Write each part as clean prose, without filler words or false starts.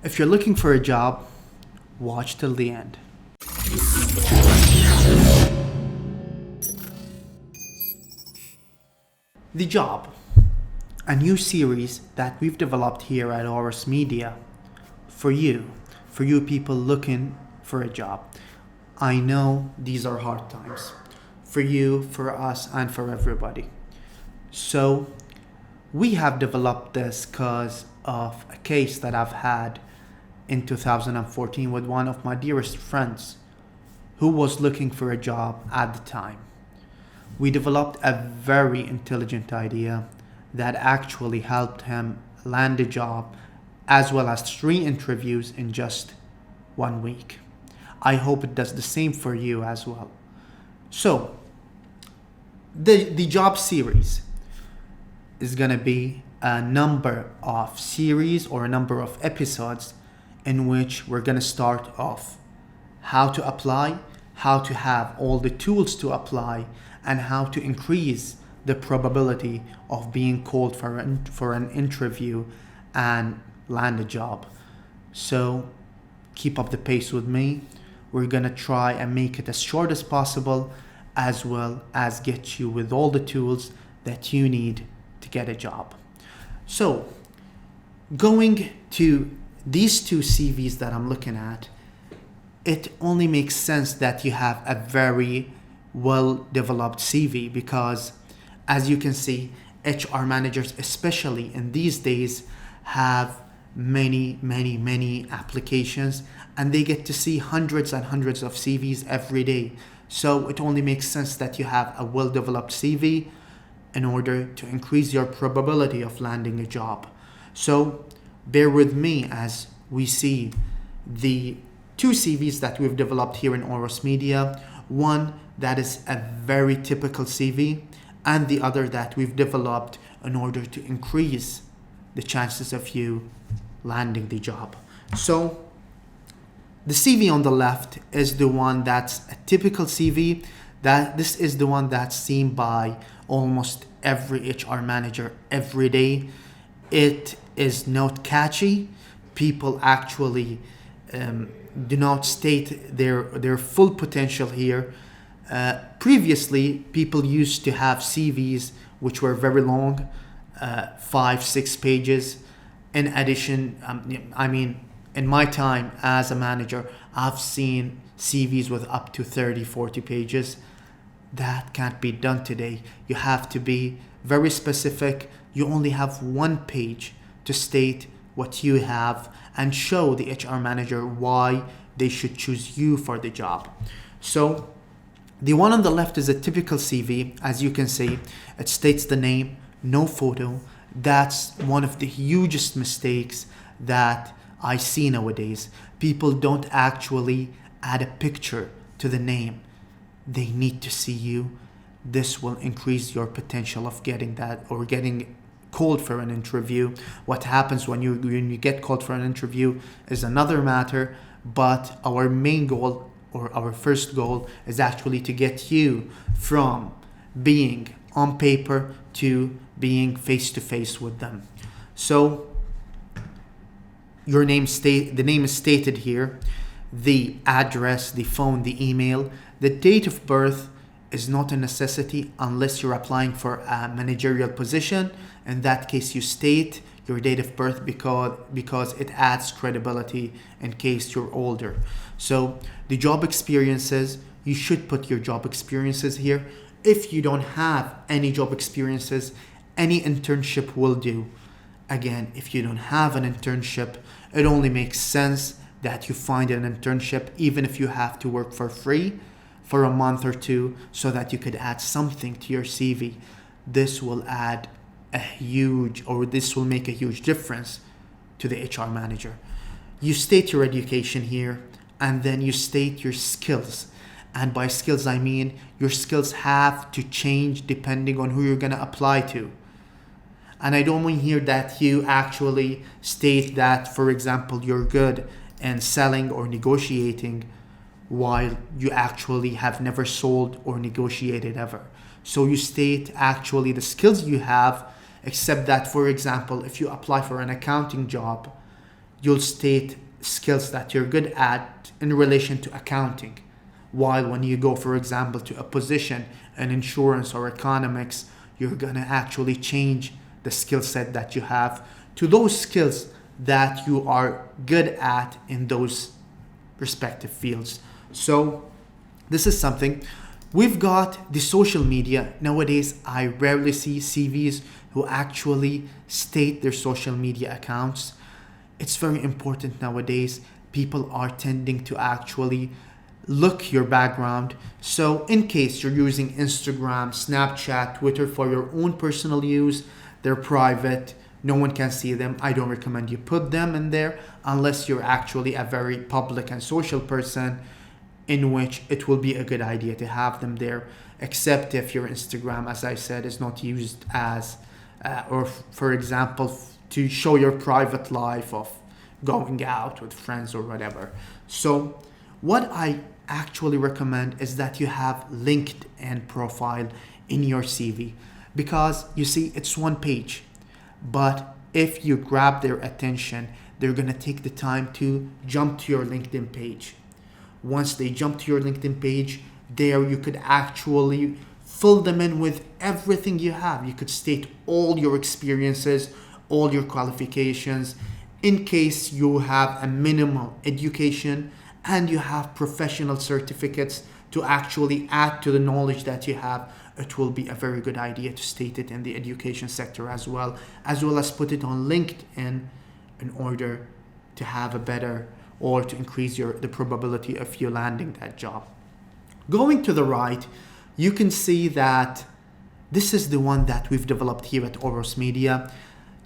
If you're looking for a job, watch till the end. The Job, a new series that we've developed here at Horus Media for you people looking for a job. I know these are hard times for you, for us, and for everybody. So, we have developed this because of a case that I've had in 2014 with one of my dearest friends who was looking for a job at the time. We developed a very intelligent idea that actually helped him land a job as well as 3 interviews in just 1 week. I hope it does the same for you as well. So, the job series is going to be a number of series or a number of episodes in which we're going to start off how to apply, how to have all the tools to apply, and how to increase the probability of being called for an interview and land a job. So keep up the pace with me. We're gonna try and make it as short as possible, as well as get you with all the tools that you need to get a job. So going to these 2 CVs that I'm looking at, it only makes sense that you have a very well developed CV, because as you can see, HR managers, especially in these days, have many applications, and they get to see hundreds and hundreds of CVs every day. So it only makes sense that you have a well developed CV in order to increase your probability of landing a job. So bear with me as we see the 2 CVs that we've developed here in Horus Media. One that is a very typical CV, and the other that we've developed in order to increase the chances of you landing the job. So the CV on the left is the one that's a typical CV. That this is the one that's seen by almost every HR manager every day. It is not catchy. People actually do not state their full potential here. Previously, people used to have CVs which were very long, 5-6 pages. In addition, in my time as a manager, I've seen CVs with up to 30-40 pages. That can't be done today. You have to be very specific. You only have 1 page to state what you have and show the HR manager why they should choose you for the job. So the one on the left is a typical CV. As you can see, it states the name, no photo. That's one of the hugest mistakes that I see nowadays. People don't actually add a picture to the name. They need to see you. This will increase your potential of getting that or getting called for an interview. What happens when you get called for an interview is another matter, but our main goal or our first goal is actually to get you from being on paper to being face to face with them. So the name is stated here, the address, the phone, the email, the date of birth is not a necessity unless you're applying for a managerial position. In that case, you state your date of birth because it adds credibility in case you're older. So the job experiences, you should put your job experiences here. If you don't have any job experiences, any internship will do. Again, if you don't have an internship, it only makes sense that you find an internship, even if you have to work for free for a month or 2, so that you could add something to your CV. This will this will make a huge difference to the HR manager. You state your education here, and then you state your skills. And by skills, I mean your skills have to change depending on who you're going to apply to. And I don't mean here that you actually state that, for example, you're good in selling or negotiating while you actually have never sold or negotiated ever. So you state actually the skills you have, except that, for example, if you apply for an accounting job, you'll state skills that you're good at in relation to accounting. While when you go, for example, to a position in insurance or economics, you're going to actually change the skill set that you have to those skills that you are good at in those respective fields. So this is something. We've got the social media. Nowadays, I rarely see CVs who actually state their social media accounts. It's very important nowadays. People are tending to actually look your background. So in case you're using Instagram, Snapchat, Twitter for your own personal use, they're private. No one can see them. I don't recommend you put them in there unless you're actually a very public and social person, in which it will be a good idea to have them there, except if your Instagram, as I said, is not used as, or for example, to show your private life of going out with friends or whatever. So what I actually recommend is that you have LinkedIn profile in your CV, because you see it's one page, but if you grab their attention, they're going to take the time to jump to your LinkedIn page. Once they jump to your LinkedIn page, there you could actually fill them in with everything you have. You could state all your experiences, all your qualifications, in case you have a minimal education and you have professional certificates to actually add to the knowledge that you have. It will be a very good idea to state it in the education sector as well as put it on LinkedIn in order to have a better, or to increase the probability of you landing that job. Going to the right, you can see that this is the one that we've developed here at Oros Media.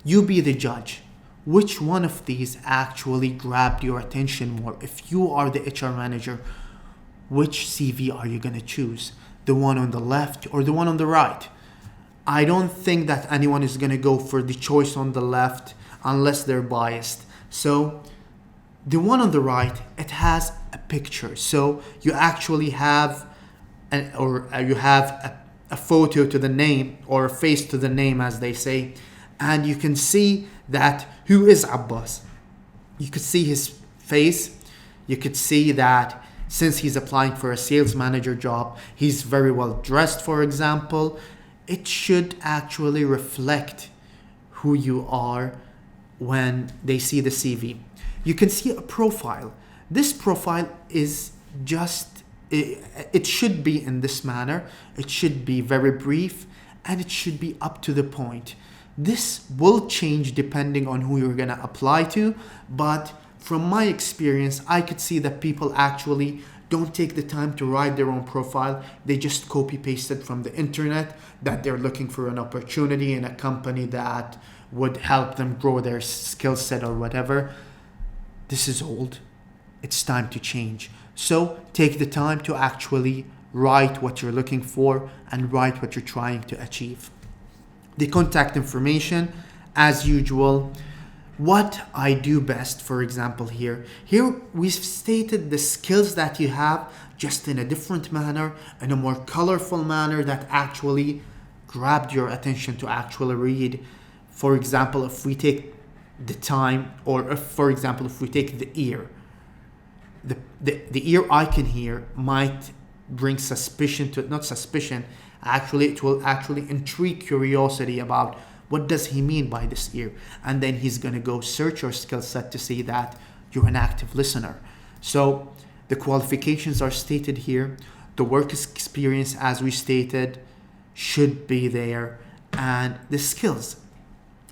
You be the judge. Which one of these actually grabbed your attention more? If you are the HR manager, which CV are you going to choose? The one on the left or the one on the right? I don't think that anyone is going to go for the choice on the left unless they're biased. So the one on the right, it has a picture. So you actually have a photo to the name, or a face to the name, as they say. And you can see that who is Abbas. You could see his face. You could see that since he's applying for a sales manager job, he's very well dressed, for example. It should actually reflect who you are when they see the CV. You can see a profile. This profile is just, it should be in this manner. It should be very brief and it should be up to the point. This will change depending on who you're going to apply to, but from my experience, I could see that people actually don't take the time to write their own profile. They just copy paste it from the internet, that they're looking for an opportunity in a company that would help them grow their skill set or whatever. This is old. It's time to change. So take the time to actually write what you're looking for and write what you're trying to achieve. The contact information, as usual. What I do best, for example, here we've stated the skills that you have, just in a different manner, in a more colorful manner that actually grabbed your attention to actually read. For example, if we take the time, or if we take the ear, the ear icon here might bring suspicion to it. Not suspicion, actually it will actually intrigue curiosity about what does he mean by this ear, and then he's going to go search your skill set to see that you're an active listener. So the qualifications are stated here. The work experience, as we stated, should be there, and the skills.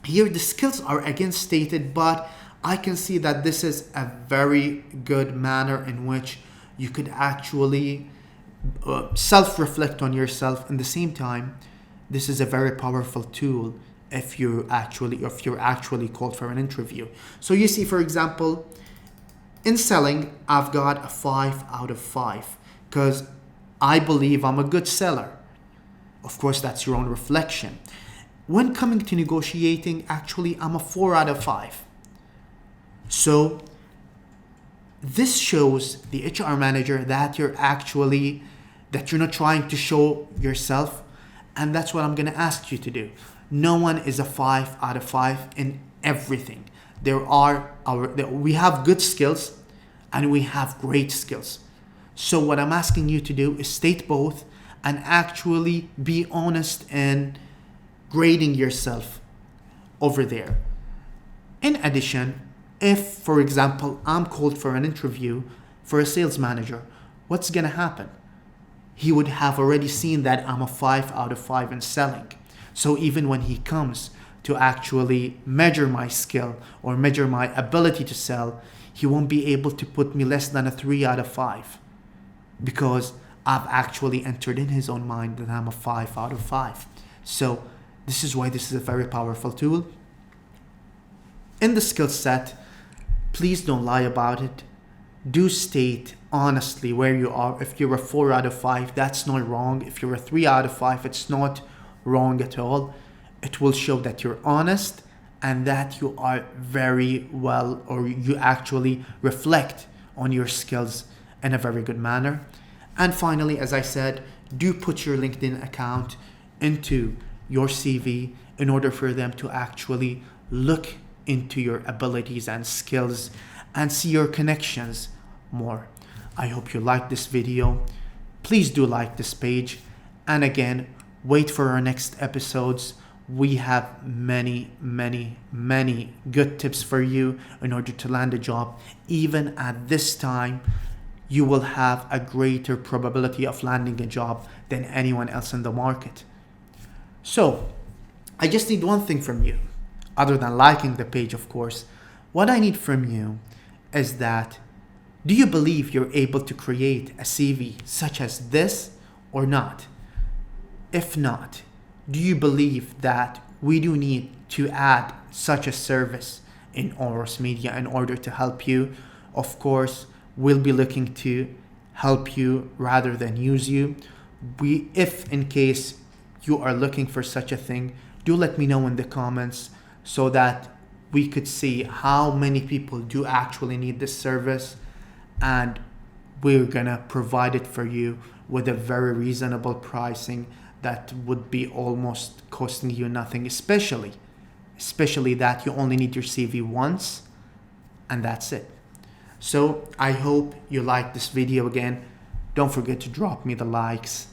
Here the skills are again stated, but I can see that this is a very good manner in which you could actually self-reflect on yourself. In the same time, this is a very powerful tool if you're actually called for an interview. So you see, for example, in selling, I've got a 5 out of 5 because I believe I'm a good seller. Of course, that's your own reflection. When coming to negotiating, actually, I'm a 4 out of 5. So this shows the HR manager that you're not trying to show yourself, and that's what I'm going to ask you to do. No one is a 5 out of 5 in everything. We have good skills and we have great skills. So what I'm asking you to do is state both and actually be honest in grading yourself over there. In addition, if, for example, I'm called for an interview for a sales manager, what's going to happen? He would have already seen that I'm a 5 out of 5 in selling. So even when he comes to actually measure my skill or measure my ability to sell, he won't be able to put me less than a 3 out of 5 because I've actually entered in his own mind that I'm a 5 out of 5. So this is why this is a very powerful tool. In the skill set, please don't lie about it. Do state honestly where you are. If you're a 4 out of 5, that's not wrong. If you're a 3 out of 5, it's not wrong at all. It will show that you're honest and that you are very well, or you actually reflect on your skills in a very good manner. And finally, as I said, do put your LinkedIn account into your CV in order for them to actually look into your abilities and skills and see your connections more. I hope you liked this video. Please do like this page. And again, wait for our next episodes. We have many good tips for you in order to land a job. Even at this time, you will have a greater probability of landing a job than anyone else in the market. So, I just need one thing from you, other than liking the page, of course. What I need from you is that, do you believe you're able to create a CV such as this or not? If not, do you believe that we do need to add such a service in Oros Media in order to help you? Of course, we'll be looking to help you rather than use you. If in case you are looking for such a thing, do let me know in the comments so that we could see how many people do actually need this service, and we're gonna provide it for you with a very reasonable pricing that would be almost costing you nothing, especially that you only need your CV once and that's it. So I hope you liked this video. Again, don't forget to drop me the likes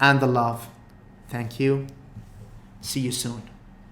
and the love. Thank you. See you soon.